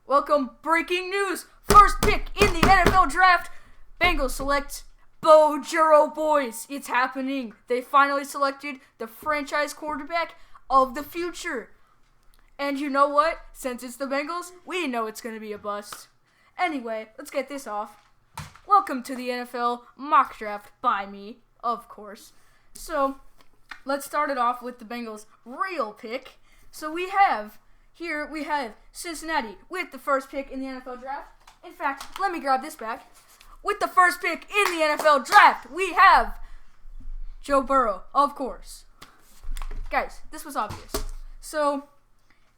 Welcome, breaking news! First pick in the NFL draft. Bengals select Bo Juro boys. It's happening. They finally selected the franchise quarterback of the future. And you know what? Since it's the Bengals, we know it's going to be a bust. Anyway, let's get this off. Welcome to the NFL mock draft by me, of course. So, let's start it off with the Bengals' real pick. So we have Cincinnati with the first pick in the NFL draft. In fact, let me grab this back. With the first pick in the NFL draft, we have Joe Burrow, of course. Guys, this was obvious. So,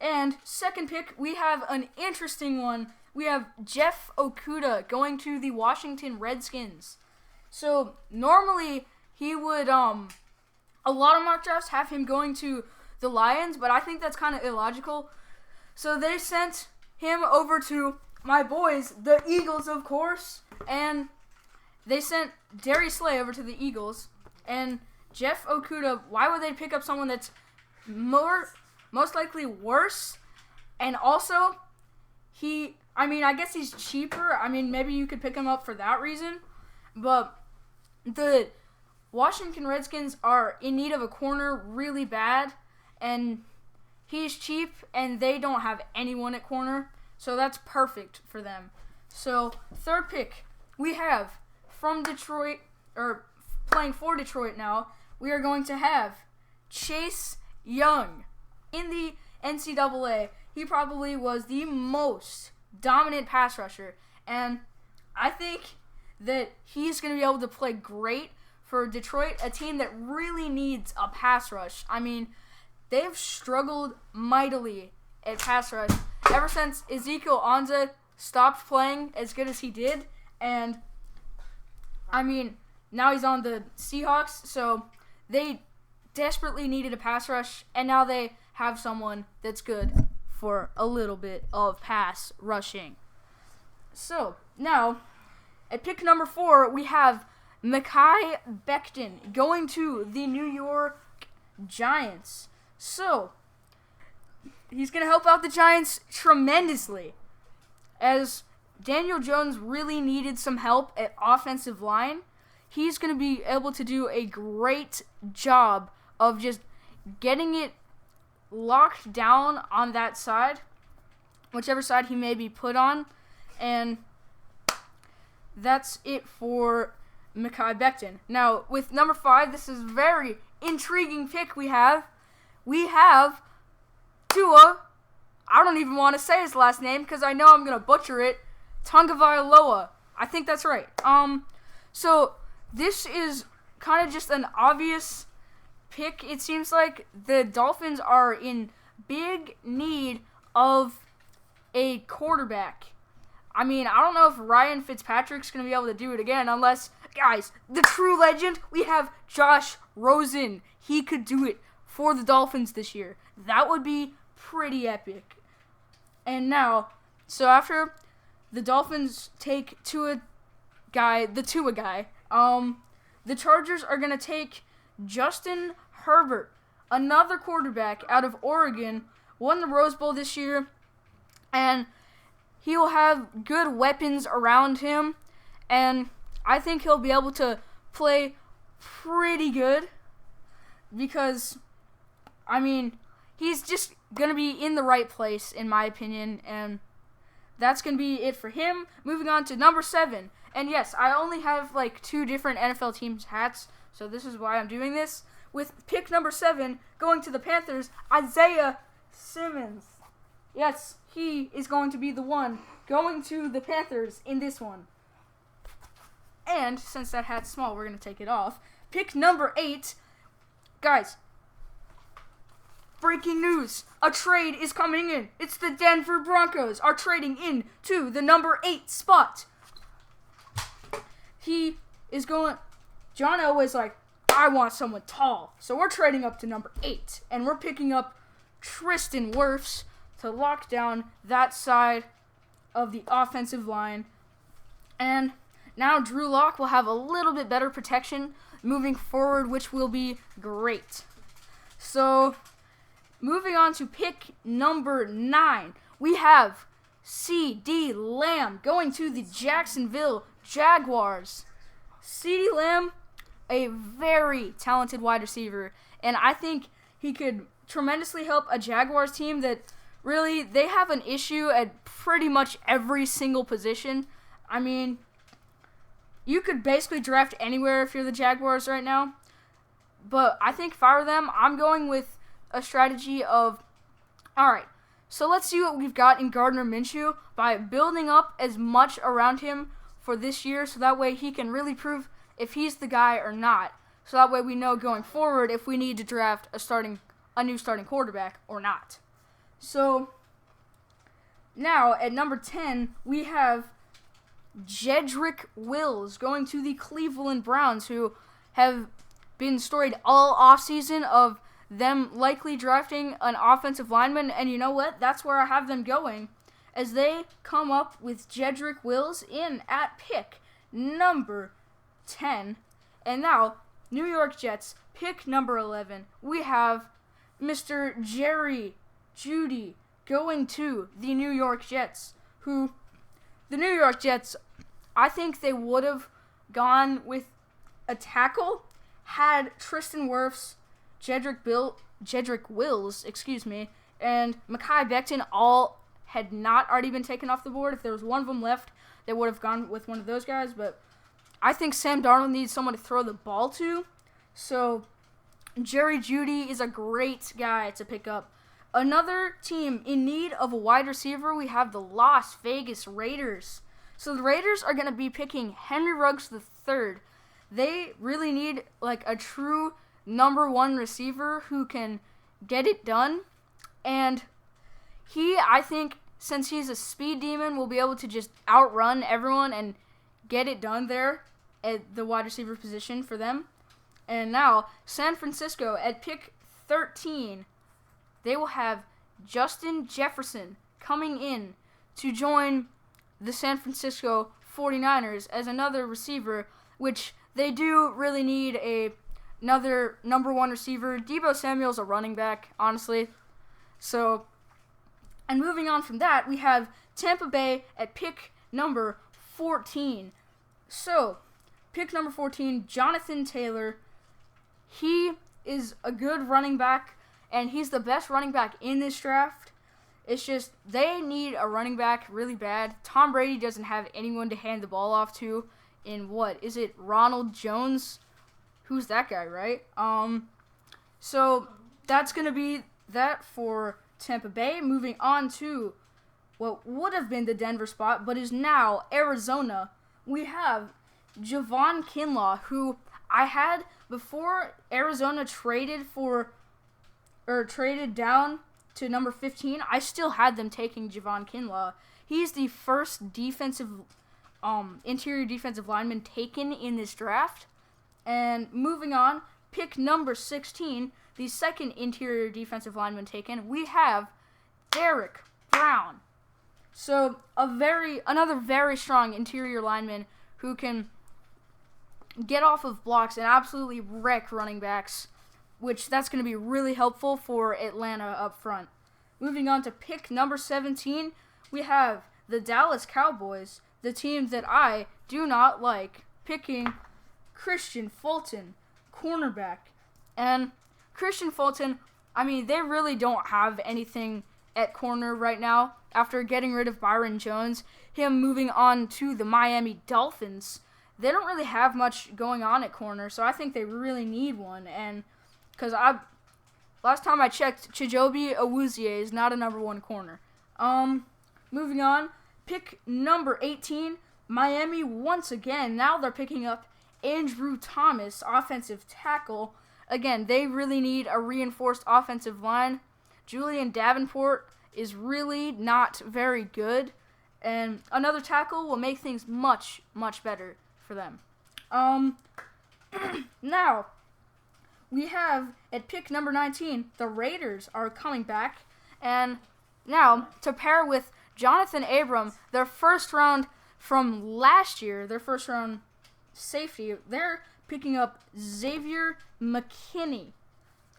and second pick, we have an interesting one. We have Jeff Okudah going to the Washington Redskins. So, normally, he would, a lot of mock drafts have him going to the Lions, but I think that's kind of illogical. So they sent him over to my boys, the Eagles, of course, and they sent Darius Slay over to the Eagles. And Jeff Okudah, why would they pick up someone that's most likely worse? And also, I guess he's cheaper. Maybe you could pick him up for that reason. But the Washington Redskins are in need of a corner really bad. And he's cheap, and they don't have anyone at corner. So that's perfect for them. So, third pick, we have from Detroit, or playing for Detroit now, we are going to have Chase Young. In the NCAA, he probably was the most dominant pass rusher. And I think that he's going to be able to play great for Detroit, a team that really needs a pass rush. They've struggled mightily at pass rush ever since Ezekiel Ansah stopped playing as good as he did. And, now he's on the Seahawks, so they desperately needed a pass rush, and now they have someone that's good for a little bit of pass rushing. So, now, at pick number 4, we have Mekhi Becton going to the New York Giants. So, he's going to help out the Giants tremendously, as Daniel Jones really needed some help at offensive line. He's going to be able to do a great job of just getting it locked down on that side, whichever side he may be put on, and that's it for Mekhi Becton. Now, with number 5, this is a very intriguing pick we have. We have Tua. I don't even want to say his last name because I know I'm going to butcher it. Tagovailoa. I think that's right. So this is kind of just an obvious pick. It seems like the Dolphins are in big need of a quarterback. I don't know if Ryan Fitzpatrick's going to be able to do it again unless, guys, the true legend, we have Josh Rosen. He could do it for the Dolphins this year. That would be pretty epic. And now, so after the Dolphins take the Tua guy, the Chargers are going to take Justin Herbert, another quarterback out of Oregon, won the Rose Bowl this year, and he'll have good weapons around him, and I think he'll be able to play pretty good because, he's just going to be in the right place, in my opinion, and that's going to be it for him. Moving on to number 7. And yes, I only have 2 different NFL teams' hats, so this is why I'm doing this. With pick number 7, going to the Panthers, Isaiah Simmons. Yes, he is going to be the one going to the Panthers in this one. And since that hat's small, we're going to take it off. Pick number 8. Guys, breaking news. A trade is coming in. It's the Denver Broncos are trading in to the number 8 spot. John Elway's like, I want someone tall. So we're trading up to number 8. And we're picking up Tristan Wirfs to lock down that side of the offensive line. And now Drew Lock will have a little bit better protection moving forward, which will be great. So, moving on to pick number 9, we have CeeDee Lamb going to the Jacksonville Jaguars. CeeDee Lamb, a very talented wide receiver, and I think he could tremendously help a Jaguars team that really, they have an issue at pretty much every single position. I mean, you could basically draft anywhere if you're the Jaguars right now. But I think if I were them, I'm going with a strategy of, all right, so let's see what we've got in Gardner Minshew by building up as much around him for this year so that way he can really prove if he's the guy or not. So that way we know going forward if we need to draft a new starting quarterback or not. So now at number 10, we have Jedrick Wills going to the Cleveland Browns, who have been storied all offseason of them likely drafting an offensive lineman. And you know what? That's where I have them going, as they come up with Jedrick Wills in at pick number 10. And now, New York Jets, pick number 11. We have Mr. Jerry Jeudy going to the New York Jets, who the New York Jets, I think they would have gone with a tackle had Tristan Wirfs, Jedrick Wills, and Mekhi Becton all had not already been taken off the board. If there was one of them left, they would have gone with one of those guys. But I think Sam Darnold needs someone to throw the ball to. So Jerry Jeudy is a great guy to pick up. Another team in need of a wide receiver, we have the Las Vegas Raiders. So the Raiders are going to be picking Henry Ruggs III. They really need like a true number one receiver who can get it done. And I think, since he's a speed demon, will be able to just outrun everyone and get it done there at the wide receiver position for them. And now, San Francisco at pick 13, they will have Justin Jefferson coming in to join the San Francisco 49ers as another receiver, which they do really need another number one receiver. Deebo Samuel's a running back, honestly. So, and moving on from that, we have Tampa Bay at pick number 14. So, pick number 14, Jonathan Taylor. He is a good running back, and he's the best running back in this draft. It's just they need a running back really bad. Tom Brady doesn't have anyone to hand the ball off to in Ronald Jones? Who's that guy, right? So that's going to be that for Tampa Bay. Moving on to what would have been the Denver spot, but is now Arizona. We have Javon Kinlaw, who I had before Arizona traded down to number 15. I still had them taking Javon Kinlaw. He's the first interior defensive lineman taken in this draft. And moving on, pick number 16, the second interior defensive lineman taken, we have Derrick Brown. So another very strong interior lineman who can get off of blocks and absolutely wreck running backs, which that's going to be really helpful for Atlanta up front. Moving on to pick number 17, we have the Dallas Cowboys, the team that I do not like, picking Kristian Fulton, cornerback. And Kristian Fulton, I mean, they really don't have anything at corner right now. After getting rid of Byron Jones, him moving on to the Miami Dolphins, they don't really have much going on at corner, so I think they really need one. And because last time I checked, Chidobe Awuzie is not a number one corner. Moving on, pick number 18, Miami once again. Now they're picking up Andrew Thomas, offensive tackle. Again, they really need a reinforced offensive line. Julian Davenport is really not very good, and another tackle will make things much, much better for them. Now, we have at pick number 19, the Raiders are coming back, and now to pair with Jonathan Abram, their first round from last year, their first round safety, they're picking up Xavier McKinney,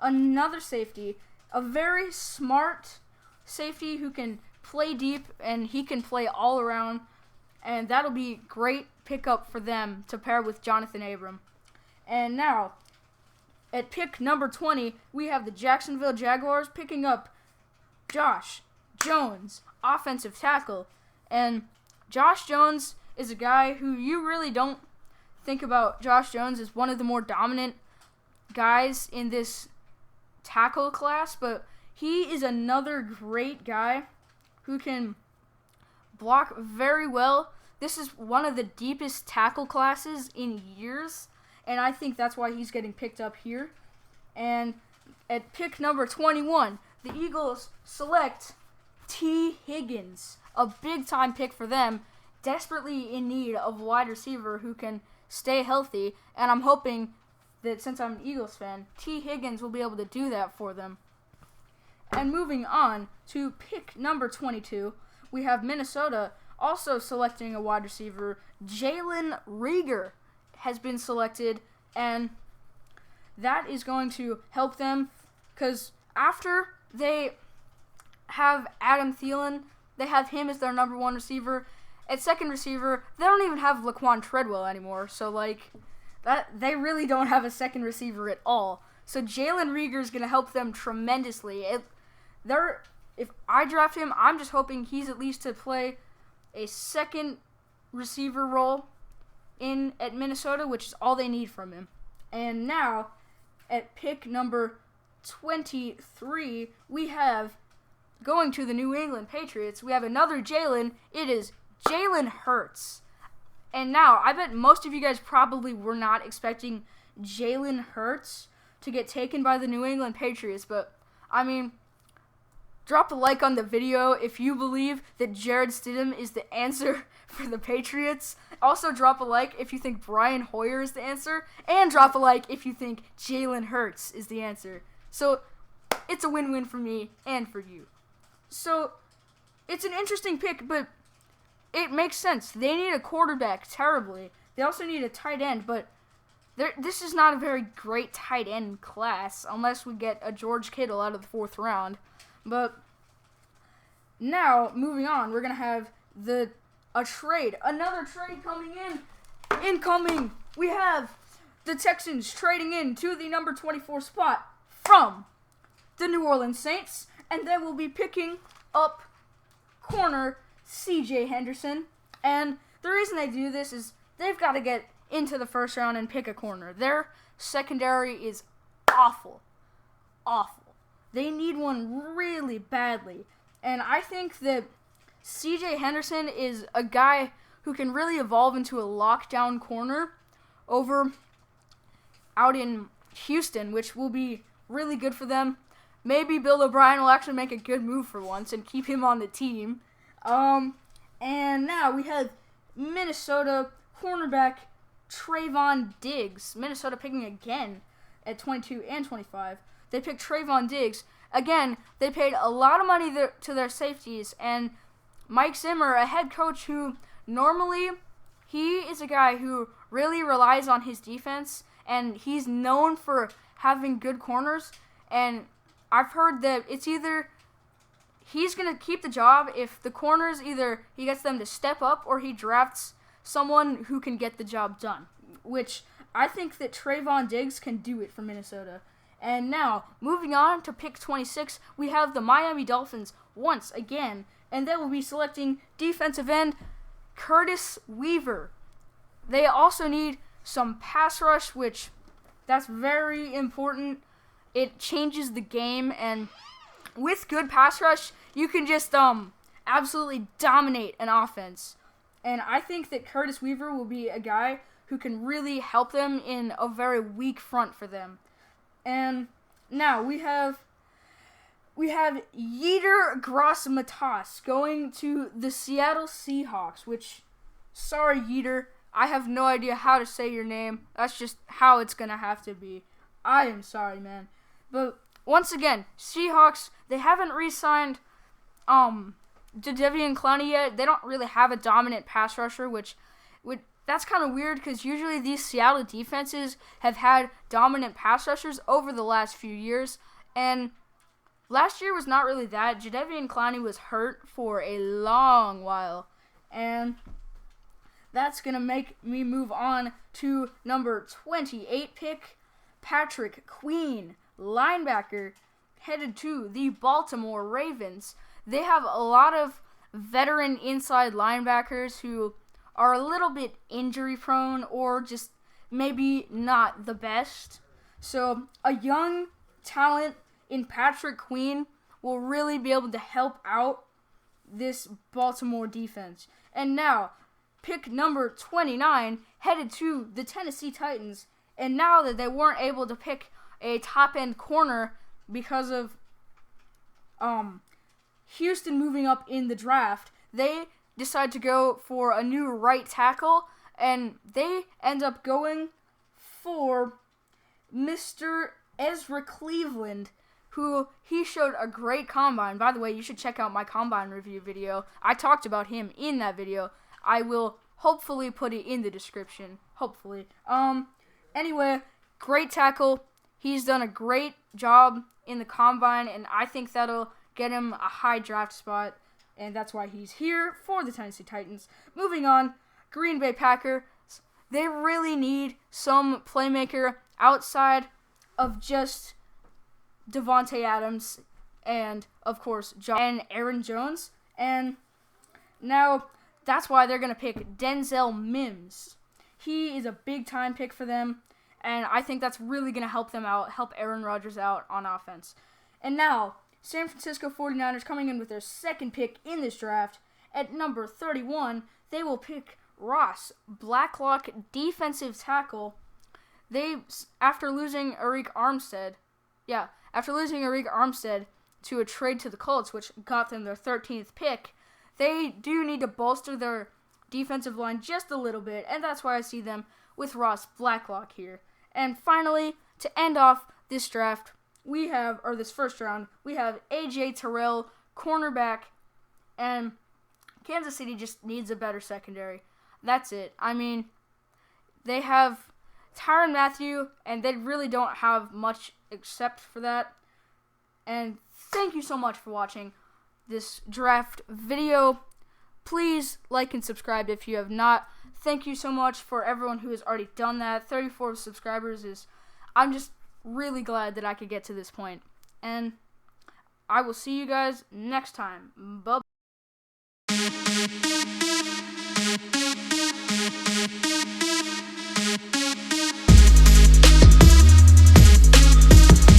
another safety, a very smart safety who can play deep, and he can play all around, and that'll be great pickup for them to pair with Jonathan Abram. And now, at pick number 20, we have the Jacksonville Jaguars picking up Josh Jones, offensive tackle. And Josh Jones is a guy who you really don't think about Josh Jones as one of the more dominant guys in this tackle class, but he is another great guy who can block very well. This is one of the deepest tackle classes in years, and I think that's why he's getting picked up here. And at pick number 21, the Eagles select T. Higgins, a big-time pick for them, desperately in need of a wide receiver who can stay healthy, and I'm hoping that since I'm an Eagles fan, T. Higgins will be able to do that for them. And moving on to pick number 22, we have Minnesota also selecting a wide receiver. Jalen Reagor has been selected, and that is going to help them because after they have Adam Thielen, they have him as their number one receiver. At second receiver, they don't even have Laquan Treadwell anymore, so that they really don't have a second receiver at all. So Jalen Reagor is going to help them tremendously. If I draft him, I'm just hoping he's at least to play a second receiver role at Minnesota, which is all they need from him. And now, at pick number 23, we have, going to the New England Patriots, we have another Jalen. It is Jalen Hurts. And now, I bet most of you guys probably were not expecting Jalen Hurts to get taken by the New England Patriots, but, I mean, drop a like on the video if you believe that Jared Stidham is the answer for the Patriots. Also, drop a like if you think Brian Hoyer is the answer, and drop a like if you think Jalen Hurts is the answer. So, it's a win-win for me and for you. So, it's an interesting pick, but it makes sense. They need a quarterback terribly. They also need a tight end, but this is not a very great tight end class unless we get a George Kittle out of the 4th round. But now, moving on, we're going to have a trade. Another trade coming in. Incoming. We have the Texans trading in to the number 24 spot from the New Orleans Saints, and they will be picking up corner C.J. Henderson. And the reason they do this is they've got to get into the 1st round and pick a corner. Their secondary is awful. Awful. They need one really badly. And I think that C.J. Henderson is a guy who can really evolve into a lockdown corner over out in Houston, which will be really good for them. Maybe Bill O'Brien will actually make a good move for once and keep him on the team. And now we have Minnesota cornerback Trayvon Diggs. Minnesota picking again at 22 and 25. They picked Trayvon Diggs. Again, they paid a lot of money to their safeties, and Mike Zimmer, a head coach who normally, he is a guy who really relies on his defense, and he's known for having good corners, and I've heard that it's either he's going to keep the job if the corners, either he gets them to step up or he drafts someone who can get the job done, which I think that Trayvon Diggs can do it for Minnesota. And now, moving on to pick 26, we have the Miami Dolphins once again, and they will be selecting defensive end Curtis Weaver. They also need some pass rush, which that's very important. It changes the game, and with good pass rush, you can just absolutely dominate an offense. And I think that Curtis Weaver will be a guy who can really help them in a very weak front for them. And now we have Yetur Gross-Matos going to the Seattle Seahawks, which, sorry Yetur, I have no idea how to say your name. That's just how it's going to have to be. I am sorry, man. But once again, Seahawks, they haven't re-signed Jadeveon Clowney yet. They don't really have a dominant pass rusher, which that's kind of weird because usually these Seattle defenses have had dominant pass rushers over the last few years. And last year was not really that. Jadeveon Clowney was hurt for a long while, and that's going to make me move on to number 28 pick, Patrick Queen, linebacker, headed to the Baltimore Ravens. They have a lot of veteran inside linebackers who are a little bit injury prone or just maybe not the best. So a young talent in Patrick Queen will really be able to help out this Baltimore defense. And now, pick number 29, headed to the Tennessee Titans. And now that they weren't able to pick a top-end corner because of Houston moving up in the draft, they decide to go for a new right tackle, and they end up going for Mr. Ezra Cleveland, who he showed a great combine. By the way, you should check out my combine review video. I talked about him in that video. I will hopefully put it in the description. Hopefully. Anyway, great tackle. He's done a great job in the combine, and I think that'll get him a high draft spot, and that's why he's here for the Tennessee Titans. Moving on, Green Bay Packers. They really need some playmaker outside of just Devontae Adams and, of course, Aaron Jones. And now that's why they're going to pick Denzel Mims. He is a big-time pick for them, and I think that's really going to help them out, help Aaron Rodgers out on offense. And now, San Francisco 49ers coming in with their second pick in this draft. At number 31, they will pick Ross Blacklock, defensive tackle. After losing Arik Armstead to a trade to the Colts, which got them their 13th pick, they do need to bolster their defensive line just a little bit, and that's why I see them with Ross Blacklock here. And finally, to end off this draft, this first round, we have A.J. Terrell, cornerback, and Kansas City just needs a better secondary. That's it. I mean, they have Tyrann Mathieu, and they really don't have much except for that. And thank you so much for watching this draft video. Please like and subscribe if you have not. Thank you so much for everyone who has already done that. 34 subscribers I'm just really glad that I could get to this point. And I will see you guys next time. Bye.